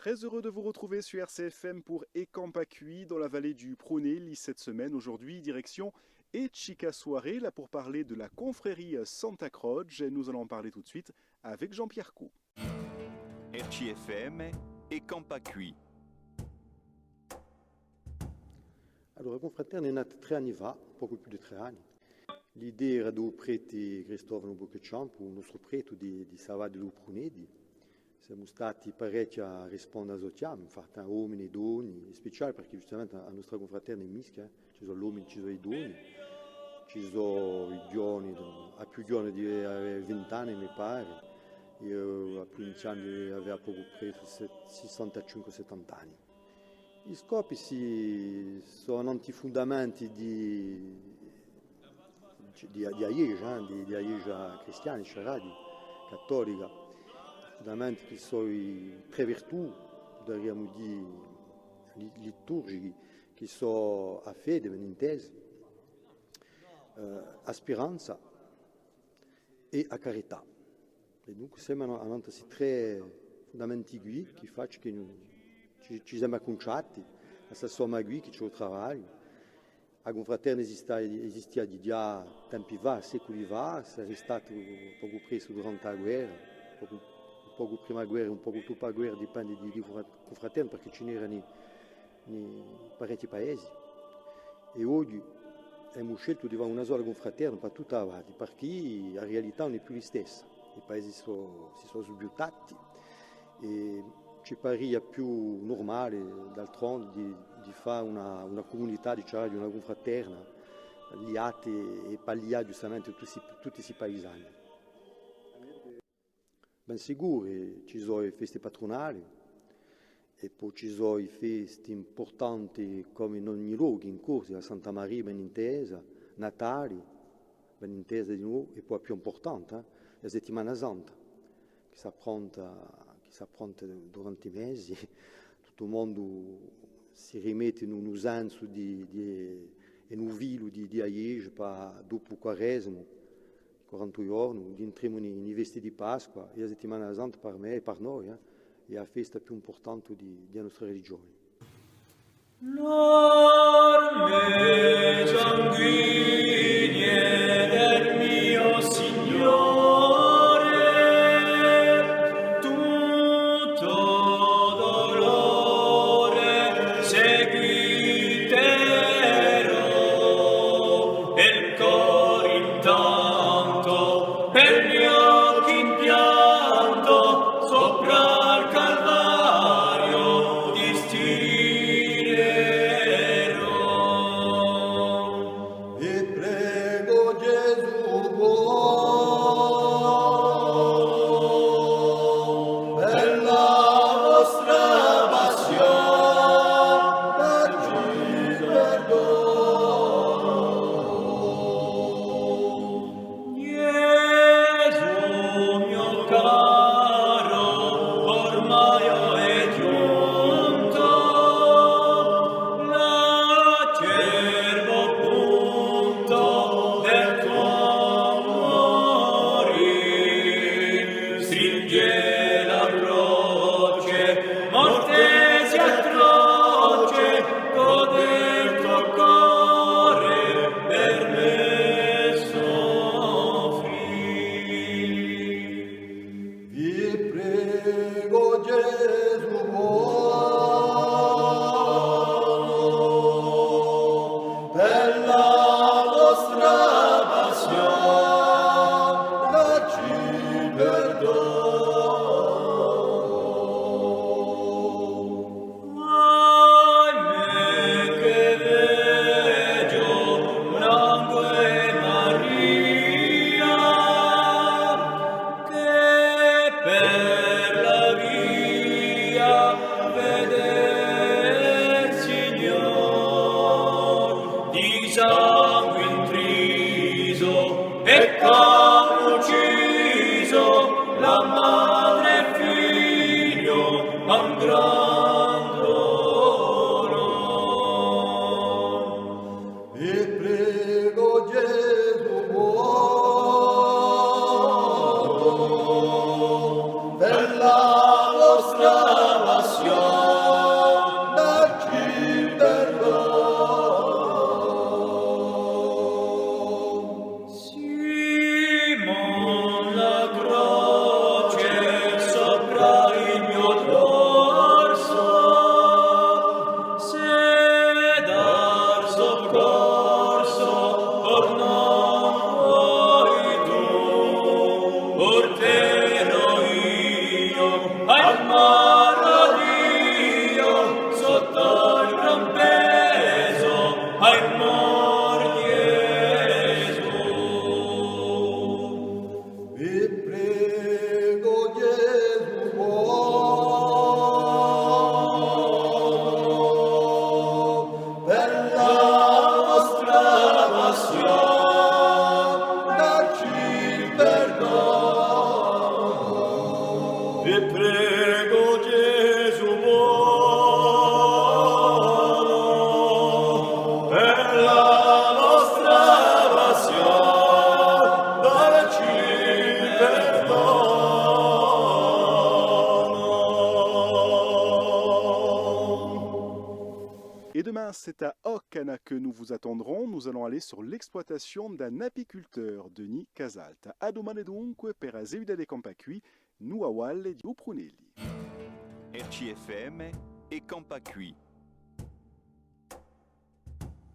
Très heureux de vous retrouver sur RCFM pour Ekampakui dans la vallée du Pronay cette semaine. Aujourd'hui, direction Etchika-Soirée, là pour parler de la confrérie Santa Croce. Nous allons en parler tout de suite avec Jean-Pierre Cou. RCFM Ekampakui. Allora, la confraternita è nata 3 anni fa, poco più di 3 anni. L'idea era del prete Cristovano Boccacciampo, il nostro prete di Savà di Luprunedi. Siamo stati parecchi a rispondere a questo chiamo, infatti uomini e donne, in speciale perché giustamente la nostra confraternita è mischia, ci sono gli uomini, ci sono i donne, ci sono i giovani, a più giovani di avere 20 anni mi pare, io a più iniziando avevo poco preso 65-70 anni. Gli scopi sono antifondamenti di Aieja cristiani, sciaradi, cattolica, fondamenti che sono i tre virtù, dovremmo dire, liturgici, che sono a fede, ben intesi, a speranza e a carità. E dunque sembrano questi tre fondamenti qui che faccio che ci siamo acconciati, a stessa qui che c'è il lavoro. La confraternita esistia di già tempi va, secoli va, è stato poco preso durante la guerra, un poco prima della guerra, un poco dopo la guerra, dipende di confraternita perché ce n'erano in parecchi paesi. E oggi abbiamo scelto di fare una sola confraternita per tutta la vita, perché la realtà non è più la stessa. I paesi si sono svilupati e ci pare più normale, d'altronde, di fare una comunità, diciamo, di una confraterna, liate e pagliare giustamente tutti questi paesani. Ben sicuro, ci sono le feste patronali e poi ci sono le feste importanti come in ogni luogo, in corso, la Santa Maria ben intesa, Natale ben intesa di nuovo e poi più importante, la Settimana Santa, che si appronta durante i mesi, tutto il mondo si rimette in un'usanza in un vilo di Aieja dopo il Quaresimo, 40 giorni, entriamo in vesti di Pasqua e la Settimana Santa per me e per noi è la festa più importante della nostra religione. L'arme sanguigne del mio Signore, tutto dolore seguiterò, e il cor intanto per gli occhi in pianto sopra il Calvario distirerò. E prego Gesù buon, per la vostra passione, darci perdono. Gesù mio caro, ormai è giunto l'acerbo punto del tuo morir. Stringe la croce, morte si atroce, code il tuo cuore per me soffrì. Vi prego Gesù buon, per la vostra passione, darci perdono. Ahimè che veggio langue Maria, che per la via veder Signor di sangue intriso e come ucciso la madre e figlio a un gran dolore. Vi prego Gesù buon, per la vostra passione, Et demain, c'est à Occana que nous vous attendrons. Nous allons aller sur l'exploitation d'un apiculteur, Denis Casalt. A domani dunque per Azeida de Campacui, nu a Valle di Uprunelli. RCFM e Campacui.